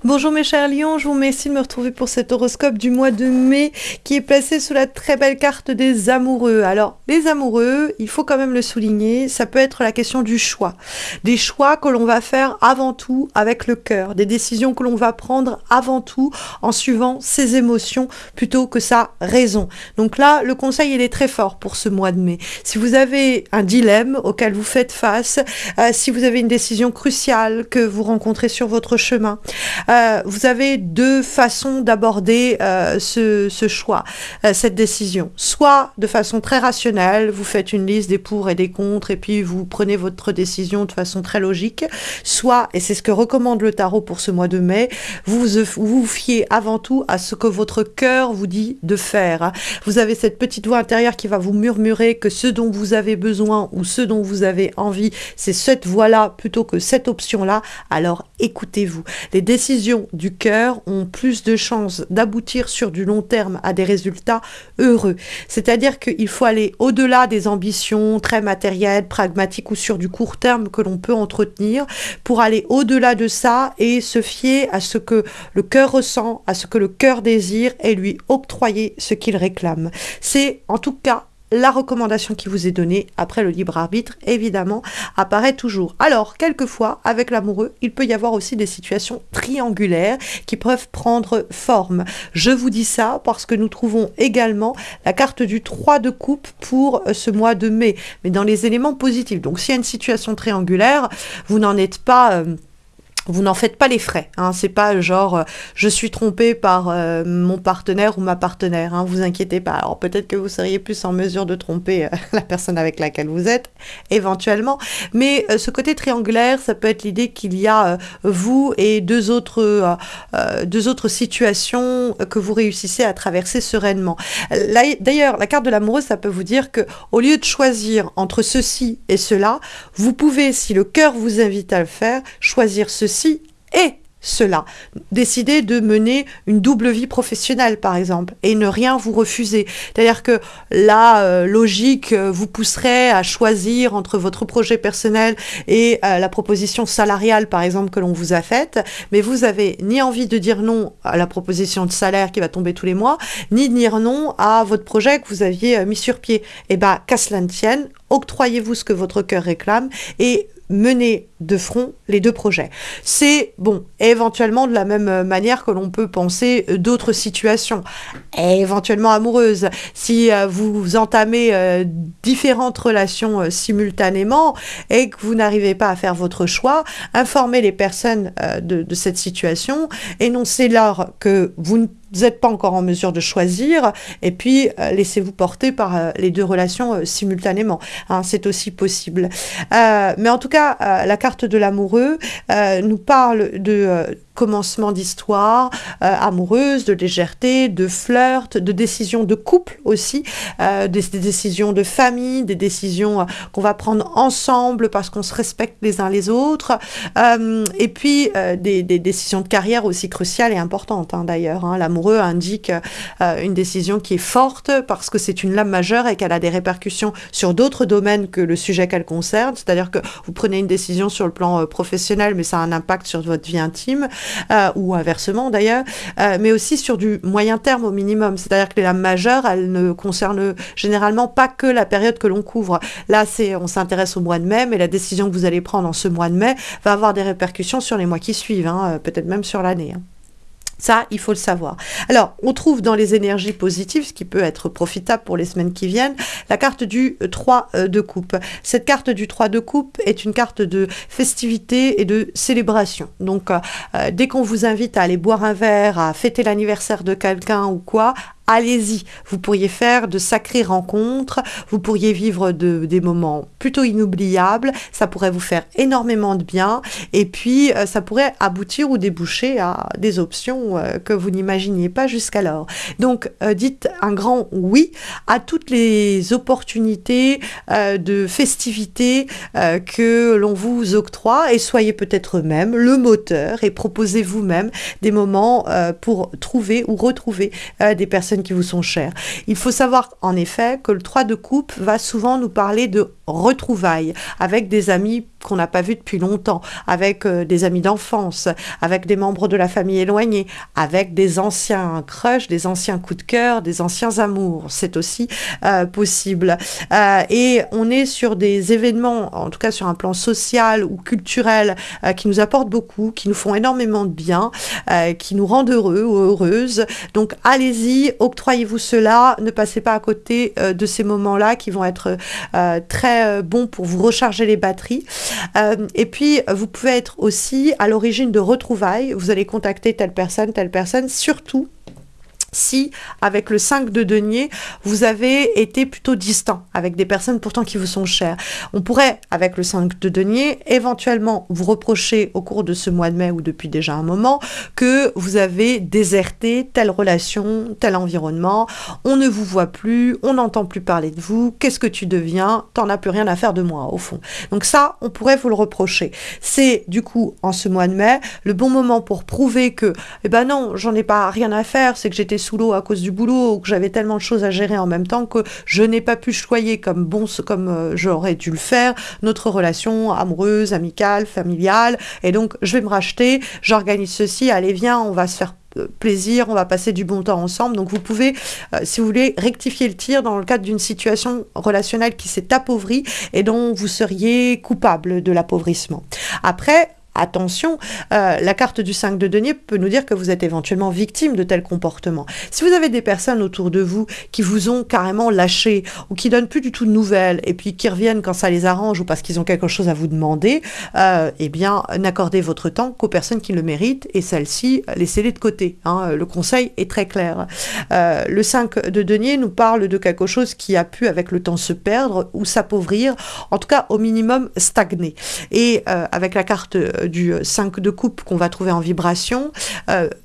Bonjour mes chers lions, je vous remercie de me retrouver pour cet horoscope du mois de mai qui est placé sous la très belle carte des amoureux. Alors, les amoureux, il faut quand même le souligner, ça peut être la question du choix. Des choix que l'on va faire avant tout avec le cœur, des décisions que l'on va prendre avant tout en suivant ses émotions plutôt que sa raison. Donc là, le conseil, il est très fort pour ce mois de mai. Si vous avez un dilemme auquel vous faites face, si vous avez une décision cruciale que vous rencontrez sur votre chemin, vous avez deux façons d'aborder ce choix, cette décision. Soit de façon très rationnelle, vous faites une liste des pour et des contre et puis vous prenez votre décision de façon très logique. Soit, et c'est ce que recommande le tarot pour ce mois de mai, vous fiez avant tout à ce que votre cœur vous dit de faire. Vous avez cette petite voix intérieure qui va vous murmurer que ce dont vous avez besoin ou ce dont vous avez envie, c'est cette voie-là plutôt que cette option-là. Alors écoutez-vous. Les décisions du cœur ont plus de chances d'aboutir sur du long terme à des résultats heureux. C'est-à-dire qu'il faut aller au-delà des ambitions très matérielles, pragmatiques ou sur du court terme que l'on peut entretenir pour aller au-delà de ça et se fier à ce que le cœur ressent, à ce que le cœur désire et lui octroyer ce qu'il réclame. C'est en tout cas la recommandation qui vous est donnée, après le libre arbitre, évidemment, apparaît toujours. Alors, quelquefois, avec l'amoureux, il peut y avoir aussi des situations triangulaires qui peuvent prendre forme. Je vous dis ça parce que nous trouvons également la carte du 3 de coupe pour ce mois de mai, mais dans les éléments positifs. Donc, s'il y a une situation triangulaire, vous n'en êtes pas... vous n'en faites pas les frais, hein. C'est pas genre je suis trompée par mon partenaire ou ma partenaire, hein. Vous inquiétez pas. Alors peut-être que vous seriez plus en mesure de tromper la personne avec laquelle vous êtes, éventuellement. Mais ce côté triangulaire, ça peut être l'idée qu'il y a vous et deux autres situations que vous réussissez à traverser sereinement. D'ailleurs, la carte de l'amoureux, ça peut vous dire que au lieu de choisir entre ceci et cela, vous pouvez, si le cœur vous invite à le faire, choisir ceci et cela. Décider de mener une double vie professionnelle, par exemple, et ne rien vous refuser. C'est-à-dire que la logique vous pousserait à choisir entre votre projet personnel et la proposition salariale, par exemple, que l'on vous a faite, mais vous avez ni envie de dire non à la proposition de salaire qui va tomber tous les mois, ni de dire non à votre projet que vous aviez mis sur pied. Et bien, qu'à cela ne tienne, octroyez-vous ce que votre cœur réclame et mener de front les deux projets. C'est, bon, éventuellement de la même manière que l'on peut penser d'autres situations, éventuellement amoureuses. Si vous entamez différentes relations simultanément et que vous n'arrivez pas à faire votre choix, informez les personnes de cette situation, énoncez-leur que vous n'êtes pas encore en mesure de choisir, et puis laissez-vous porter par les deux relations simultanément. Hein, c'est aussi possible. Mais en tout cas, la carte de l'amoureux nous parle de commencement d'histoire amoureuse, de légèreté, de flirt, de décisions de couple aussi, des décisions de famille, des décisions qu'on va prendre ensemble parce qu'on se respecte les uns les autres, et puis des décisions de carrière aussi cruciales et importantes, hein, d'ailleurs. Hein. L'amoureux indique une décision qui est forte parce que c'est une lame majeure et qu'elle a des répercussions sur d'autres domaines que le sujet qu'elle concerne, c'est-à-dire que vous prenez une décision sur le plan professionnel, mais ça a un impact sur votre vie intime, ou inversement d'ailleurs, mais aussi sur du moyen terme au minimum. C'est-à-dire que les lames majeures, elles ne concernent généralement pas que la période que l'on couvre. Là, on s'intéresse au mois de mai, mais la décision que vous allez prendre en ce mois de mai va avoir des répercussions sur les mois qui suivent, hein, peut-être même sur l'année. Hein. Ça, il faut le savoir. Alors, on trouve dans les énergies positives, ce qui peut être profitable pour les semaines qui viennent, la carte du 3 de coupe. Cette carte du 3 de coupe est une carte de festivité et de célébration. Donc, dès qu'on vous invite à aller boire un verre, à fêter l'anniversaire de quelqu'un ou quoi, allez-y, vous pourriez faire de sacrées rencontres, vous pourriez vivre des moments plutôt inoubliables, ça pourrait vous faire énormément de bien, et puis ça pourrait aboutir ou déboucher à des options que vous n'imaginiez pas jusqu'alors. Donc dites un grand oui à toutes les opportunités de festivités que l'on vous octroie, et soyez peut-être même le moteur et proposez vous-même des moments pour trouver ou retrouver des personnes personnes qui vous sont chères. Il faut savoir en effet que le 3 de coupe va souvent nous parler de retrouvailles avec des amis qu'on n'a pas vus depuis longtemps, avec des amis d'enfance, avec des membres de la famille éloignés, avec des anciens crushs, des anciens coups de cœur, des anciens amours. C'est aussi possible. Et on est sur des événements, en tout cas sur un plan social ou culturel, qui nous apportent beaucoup, qui nous font énormément de bien, qui nous rendent heureux ou heureuses. Donc allez-y, octroyez-vous cela, ne passez pas à côté de ces moments-là qui vont être très bons pour vous recharger les batteries. Et puis, vous pouvez être aussi à l'origine de retrouvailles. Vous allez contacter telle personne, surtout si, avec le 5 de denier, vous avez été plutôt distant avec des personnes pourtant qui vous sont chères. On pourrait, avec le 5 de denier, éventuellement vous reprocher au cours de ce mois de mai ou depuis déjà un moment que vous avez déserté telle relation, tel environnement, on ne vous voit plus, on n'entend plus parler de vous, qu'est-ce que tu deviens, t'en as plus rien à faire de moi au fond. Donc ça, on pourrait vous le reprocher. C'est du coup, en ce mois de mai, le bon moment pour prouver que, eh ben non, j'en ai pas rien à faire, c'est que j'étais sous l'eau à cause du boulot, ou que j'avais tellement de choses à gérer en même temps que je n'ai pas pu choyer comme j'aurais dû le faire, notre relation amoureuse, amicale, familiale, et donc je vais me racheter, j'organise ceci, allez viens, on va se faire plaisir, on va passer du bon temps ensemble. Donc vous pouvez, si vous voulez, rectifier le tir dans le cadre d'une situation relationnelle qui s'est appauvrie et dont vous seriez coupable de l'appauvrissement. Après, attention, la carte du 5 de denier peut nous dire que vous êtes éventuellement victime de tels comportements. Si vous avez des personnes autour de vous qui vous ont carrément lâché ou qui donnent plus du tout de nouvelles et puis qui reviennent quand ça les arrange ou parce qu'ils ont quelque chose à vous demander, eh bien, n'accordez votre temps qu'aux personnes qui le méritent et celles-ci, laissez-les de côté. Hein. Le conseil est très clair. Le 5 de denier nous parle de quelque chose qui a pu avec le temps se perdre ou s'appauvrir, en tout cas au minimum stagner. Et avec la carte du 5 de coupe qu'on va trouver en vibration,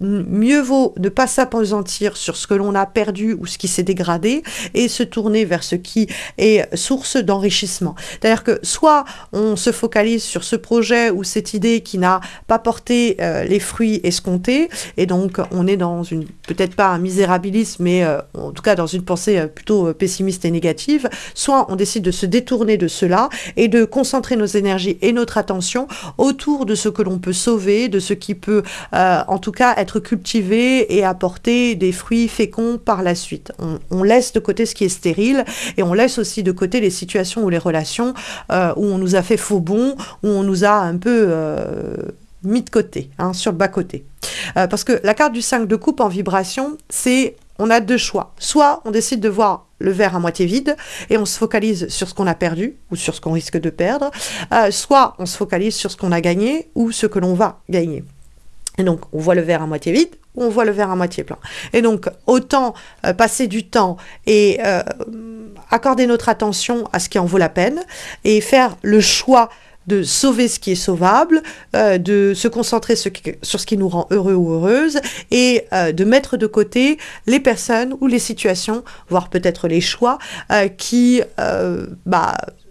mieux vaut ne pas s'appesantir sur ce que l'on a perdu ou ce qui s'est dégradé et se tourner vers ce qui est source d'enrichissement. C'est-à-dire que soit on se focalise sur ce projet ou cette idée qui n'a pas porté les fruits escomptés et donc on est dans une, peut-être pas un misérabilisme, mais en tout cas dans une pensée plutôt pessimiste et négative, soit on décide de se détourner de cela et de concentrer nos énergies et notre attention autour de ce que l'on peut sauver, de ce qui peut en tout cas être cultivé et apporter des fruits féconds par la suite. On laisse de côté ce qui est stérile et on laisse aussi de côté les situations ou les relations où on nous a fait faux bond, où on nous a un peu mis de côté, hein, sur le bas-côté. Parce que la carte du 5 de coupe en vibration, c'est on a deux choix. Soit on décide de voir le verre à moitié vide et on se focalise sur ce qu'on a perdu ou sur ce qu'on risque de perdre, soit on se focalise sur ce qu'on a gagné ou ce que l'on va gagner. Et donc on voit le verre à moitié vide ou on voit le verre à moitié plein. Et donc autant passer du temps et accorder notre attention à ce qui en vaut la peine et faire le choix de sauver ce qui est sauvable, de se concentrer sur ce qui nous rend heureux ou heureuse et de mettre de côté les personnes ou les situations, voire peut-être les choix qui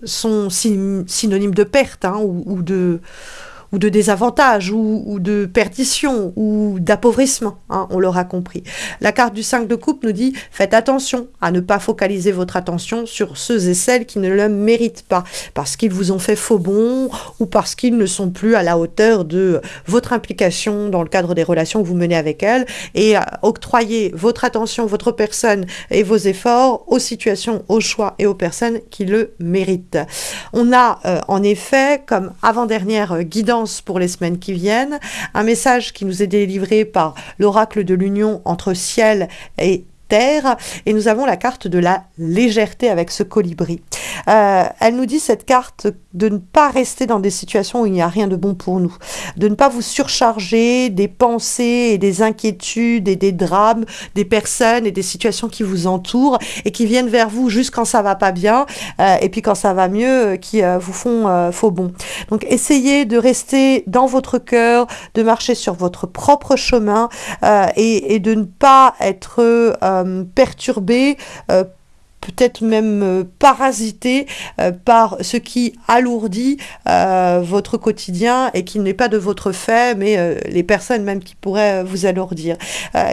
sont synonymes de perte hein, ou de désavantage, ou de perdition, ou d'appauvrissement, hein, on l'aura compris. La carte du 5 de coupe nous dit, faites attention à ne pas focaliser votre attention sur ceux et celles qui ne le méritent pas, parce qu'ils vous ont fait faux bond, ou parce qu'ils ne sont plus à la hauteur de votre implication dans le cadre des relations que vous menez avec elles, et octroyez votre attention, votre personne et vos efforts aux situations, aux choix et aux personnes qui le méritent. On a en effet, comme avant-dernière guidance pour les semaines qui viennent, un message qui nous est délivré par l'oracle de l'union entre ciel et terre, et nous avons la carte de la légèreté avec ce colibri. Elle nous dit, cette carte, de ne pas rester dans des situations où il n'y a rien de bon pour nous, de ne pas vous surcharger des pensées et des inquiétudes et des drames des personnes et des situations qui vous entourent et qui viennent vers vous juste quand ça va pas bien et puis quand ça va mieux, qui vous font faux bond. Donc essayez de rester dans votre cœur, de marcher sur votre propre chemin et de ne pas être perturbé peut-être même parasité par ce qui alourdit votre quotidien et qui n'est pas de votre fait, mais les personnes même qui pourraient vous alourdir.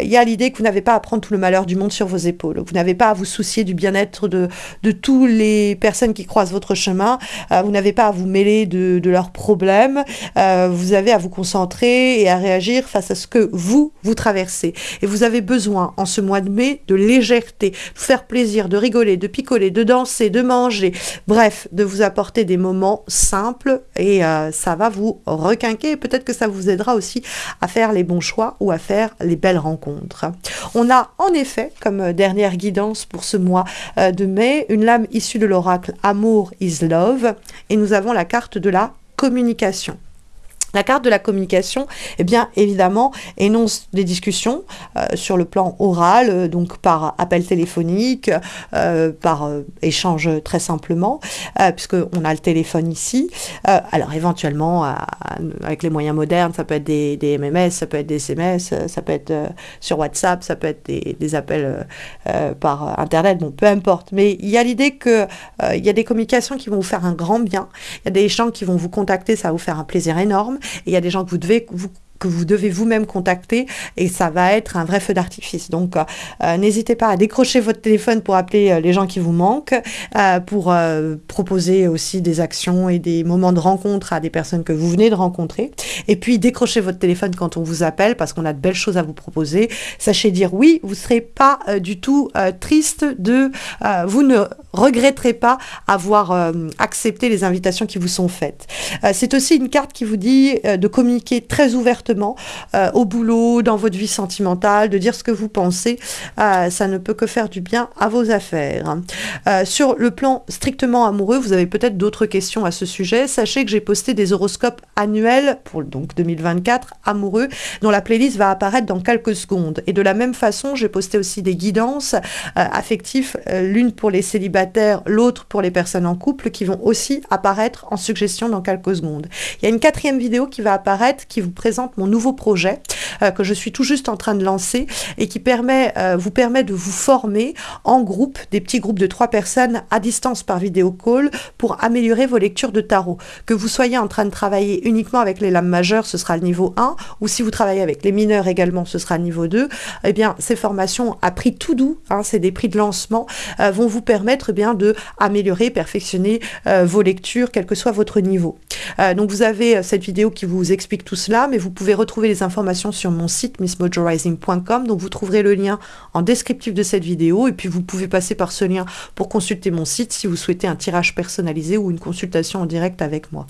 Il y a l'idée que vous n'avez pas à prendre tout le malheur du monde sur vos épaules. Vous n'avez pas à vous soucier du bien-être de toutes les personnes qui croisent votre chemin. Vous n'avez pas à vous mêler de leurs problèmes. Vous avez à vous concentrer et à réagir face à ce que vous traversez. Et vous avez besoin, en ce mois de mai, de légèreté, de vous faire plaisir, de rigoler, de picoler, de danser, de manger, bref, de vous apporter des moments simples et ça va vous requinquer et peut-être que ça vous aidera aussi à faire les bons choix ou à faire les belles rencontres. On a en effet comme dernière guidance pour ce mois de mai une lame issue de l'oracle Amour is Love et nous avons la carte de la communication. La carte de la communication, eh bien, évidemment, énonce des discussions sur le plan oral, donc par appel téléphonique, par échange très simplement, puisqu'on a le téléphone ici. Alors, éventuellement, avec les moyens modernes, ça peut être des MMS, ça peut être des SMS, ça peut être sur WhatsApp, ça peut être des appels par Internet, bon, peu importe. Mais il y a l'idée qu'il y a des communications qui vont vous faire un grand bien. Il y a des gens qui vont vous contacter, ça va vous faire un plaisir énorme. Et il y a des gens que vous devez vous-même contacter et ça va être un vrai feu d'artifice. Donc, n'hésitez pas à décrocher votre téléphone pour appeler les gens qui vous manquent, pour proposer aussi des actions et des moments de rencontre à des personnes que vous venez de rencontrer. Et puis, décrochez votre téléphone quand on vous appelle parce qu'on a de belles choses à vous proposer. Sachez dire oui, vous ne serez pas du tout triste vous ne regretterez pas avoir accepté les invitations qui vous sont faites. C'est aussi une carte qui vous dit de communiquer très ouvertement au boulot, dans votre vie sentimentale, de dire ce que vous pensez. Ça ne peut que faire du bien à vos affaires. Sur le plan strictement amoureux, vous avez peut-être d'autres questions à ce sujet. Sachez que j'ai posté des horoscopes annuels pour donc 2024 amoureux, dont la playlist va apparaître dans quelques secondes. Et de la même façon, j'ai posté aussi des guidances affectives, l'une pour les célibataires, l'autre pour les personnes en couple, qui vont aussi apparaître en suggestion dans quelques secondes. Il y a une 4e vidéo qui va apparaître, qui vous présente mon nouveau projet que je suis tout juste en train de lancer et qui vous permet de vous former en groupe, des petits groupes de 3 personnes à distance par vidéo call pour améliorer vos lectures de tarot. Que vous soyez en train de travailler uniquement avec les lames majeures, ce sera le niveau 1, ou si vous travaillez avec les mineurs également, ce sera le niveau 2, eh bien ces formations à prix tout doux, c'est des prix de lancement, vont vous permettre bien de améliorer, perfectionner vos lectures, quel que soit votre niveau. Donc vous avez cette vidéo qui vous explique tout cela, mais vous pouvez retrouver les informations sur mon site missmojorising.com, donc vous trouverez le lien en descriptif de cette vidéo et puis vous pouvez passer par ce lien pour consulter mon site si vous souhaitez un tirage personnalisé ou une consultation en direct avec moi.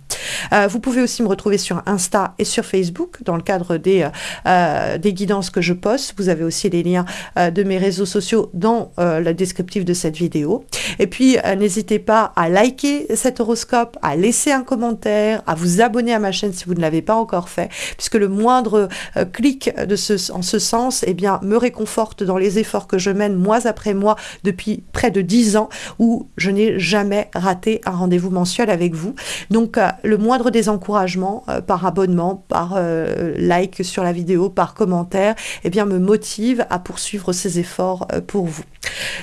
Vous pouvez aussi me retrouver sur Insta et sur Facebook dans le cadre des guidances que je poste. Vous avez aussi les liens de mes réseaux sociaux dans le descriptif de cette vidéo. Et puis n'hésitez pas à liker cet horoscope, à laisser un commentaire, à vous abonner à ma chaîne si vous ne l'avez pas encore fait, puisque le moindre clic en ce sens eh bien, me réconforte dans les efforts que je mène mois après mois depuis près de 10 ans où je n'ai jamais raté un rendez-vous mensuel avec vous. Donc le moindre des encouragements par abonnement, par like sur la vidéo, par commentaire, eh bien, me motive à poursuivre ces efforts pour vous.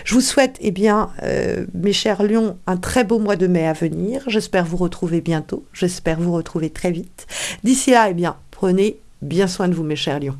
Je vous souhaite, eh bien, mes chers lions, un très beau mois de mai à venir. J'espère vous retrouver bientôt. J'espère vous retrouver très vite. D'ici là, eh bien, prenez bien soin de vous, mes chers lions.